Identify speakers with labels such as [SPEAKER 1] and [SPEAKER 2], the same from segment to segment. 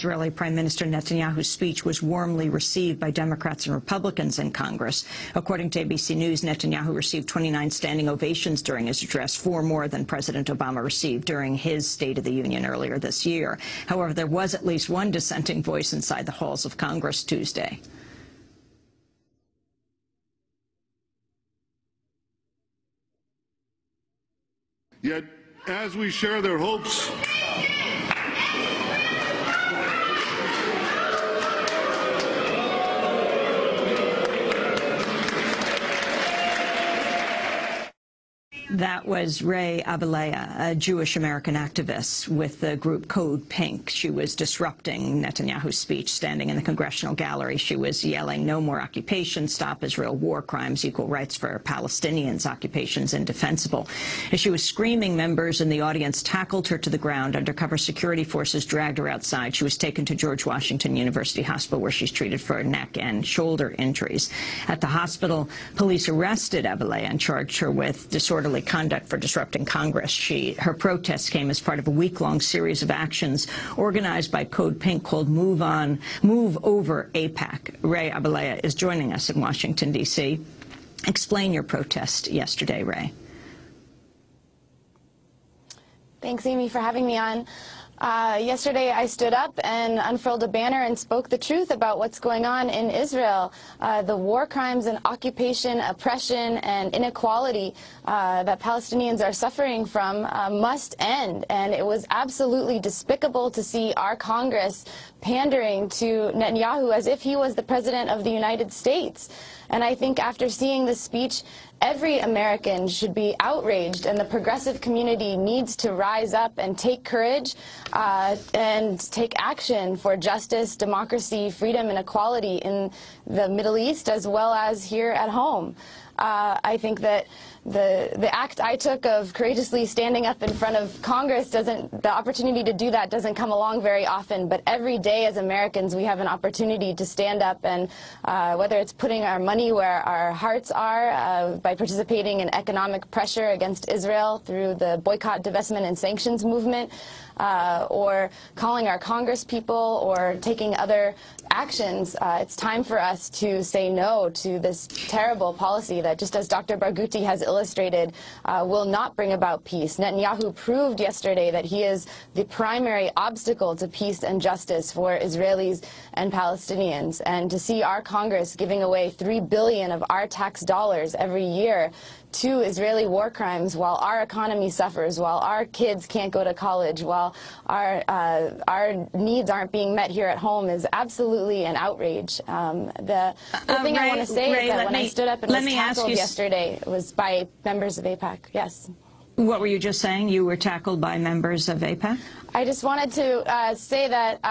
[SPEAKER 1] Israeli Prime Minister Netanyahu's speech was warmly received by Democrats and Republicans in Congress. According to ABC News, Netanyahu received 29 standing ovations during his address, 4 more than President Obama received during his State of the Union earlier this year. However, there was at least one dissenting voice inside the halls of Congress Tuesday.
[SPEAKER 2] Yet, as we share their hopes,
[SPEAKER 1] That was Ray Abelea, a Jewish-American activist with the group Code Pink. She was disrupting Netanyahu's speech, standing in the congressional gallery. She was yelling, "No more occupation, stop Israel war crimes, equal rights for Palestinians, occupations indefensible." As she was screaming, members in the audience tackled her to the ground. Undercover security forces dragged her outside. She was taken to George Washington University Hospital, where she's treated for neck and shoulder injuries. At the hospital, police arrested Abelea and charged her with disorderly conduct for disrupting Congress. Her protest came as part of a week-long series of actions organized by Code Pink called Move Over AIPAC. Ray Abelea is joining us in Washington, D.C. Explain your protest yesterday, Ray.
[SPEAKER 3] Thanks, Amy, for having me on. Yesterday, I stood up and unfurled a banner and spoke the truth about what's going on in Israel. The war crimes and occupation, oppression, and inequality that Palestinians are suffering from must end. And it was absolutely despicable to see our Congress pandering to Netanyahu as if he was the President of the United States. And I think after seeing this speech, every American should be outraged, and the progressive community needs to rise up and take courage and take action for justice, democracy, freedom, and equality in the Middle East as well as here at home. I think that the act I took of courageously standing up in front of Congress the opportunity to do that doesn't come along very often, but every day as Americans we have an opportunity to stand up, and whether it's putting our money where our hearts are by participating in economic pressure against Israel through the boycott, divestment, and sanctions movement, or calling our Congress people or taking other actions, it's time for us to say no to this terrible policy that, just as Dr. Barghouti has illustrated, will not bring about peace. Netanyahu proved yesterday that he is the primary obstacle to peace and justice for Israelis and Palestinians. And to see our Congress giving away $3 billion of our tax dollars every year to Israeli war crimes while our economy suffers, while our kids can't go to college, while our needs aren't being met here at home is absolutely an outrage. The thing I want to say is that when I stood up and was tackled yesterday, it was by members of AIPAC. Yes.
[SPEAKER 1] What were you just saying? You were tackled by members of AIPAC?
[SPEAKER 3] I just wanted to say that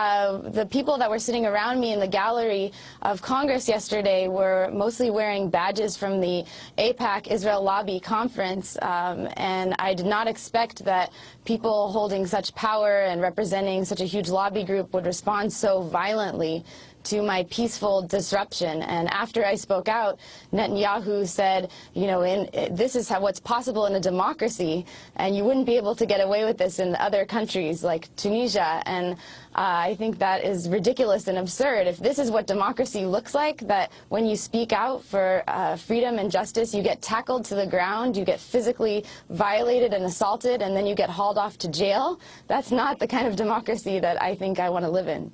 [SPEAKER 3] the people that were sitting around me in the gallery of Congress yesterday were mostly wearing badges from the AIPAC Israel Lobby Conference, and I did not expect that people holding such power and representing such a huge lobby group would respond so violently to my peaceful disruption. And after I spoke out, Netanyahu said, you know, this is what's possible in a democracy, and you wouldn't be able to get away with this in other countries like Tunisia. And I think that is ridiculous and absurd. If this is what democracy looks like, that when you speak out for freedom and justice, you get tackled to the ground, you get physically violated and assaulted, and then you get hauled off to jail, that's not the kind of democracy that I think I want to live in.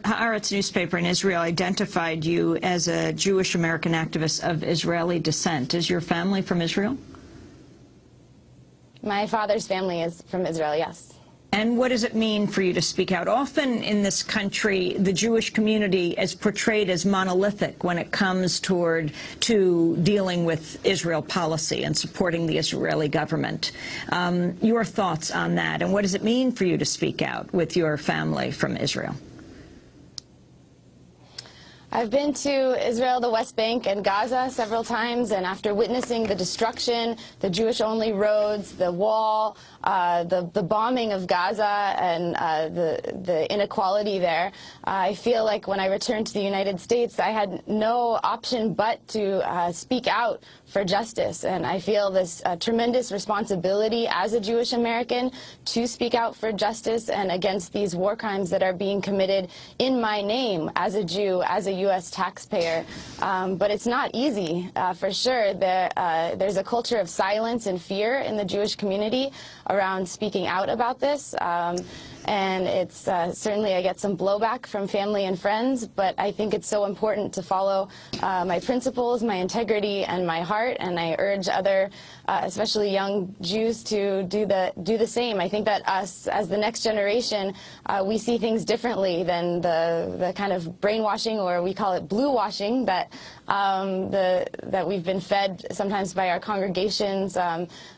[SPEAKER 3] Haaretz newspaper in Israel identified you as a Jewish-American activist of Israeli descent. Is your family from Israel? My father's family is from Israel, yes. And what does it mean for you to speak out? Often in this country, the Jewish community is portrayed as monolithic when it comes to dealing with Israel policy and supporting the Israeli government. Your thoughts on that, and what does it mean for you to speak out with your family from Israel? I've been to Israel, the West Bank, and Gaza several times, and after witnessing the destruction, the Jewish-only roads, the wall, the bombing of Gaza, and the inequality there, I feel like when I returned to the United States, I had no option but to speak out for justice. And I feel this tremendous responsibility as a Jewish American to speak out for justice and against these war crimes that are being committed in my name as a Jew, as a U.S. taxpayer. But it's not easy, for sure. There's a culture of silence and fear in the Jewish community around speaking out about this. And it's certainly I get some blowback from family and friends, but I think it's so important to follow my principles, my integrity, and my heart. And I urge other, especially young Jews, to do the same. I think that us, as the next generation, we see things differently than the kind of brainwashing, or we call it blue washing, that that we've been fed sometimes by our congregations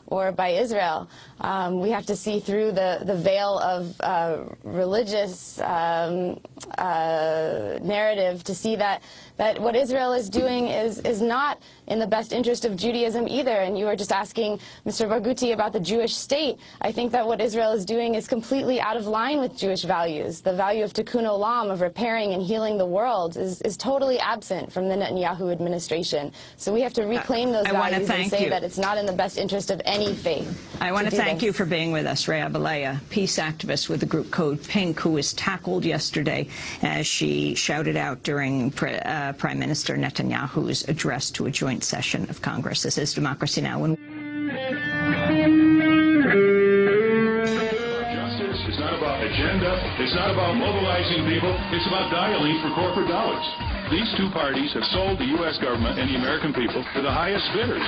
[SPEAKER 3] or by Israel. We have to see through the veil of religious narrative to see that what Israel is doing is not in the best interest of Judaism either. And you were just asking Mr. Barghouti about the Jewish state. I think that what Israel is doing is completely out of line with Jewish values. The value of tikkun olam, of repairing and healing the world, is totally absent from the Netanyahu administration. So we have to reclaim those values and say that it's not in the best interest of any faith.
[SPEAKER 1] I want to thank you for being with us, Ray Abelaya, peace activist with the group Code Pink, who was tackled yesterday as she shouted out during Prime Minister Netanyahu's address to a joint session of Congress. This is Democracy Now!
[SPEAKER 4] Justice is not about agenda. It's not about mobilizing people. It's about dialing for corporate dollars. These two parties have sold the U.S. government and the American people to the highest bidders.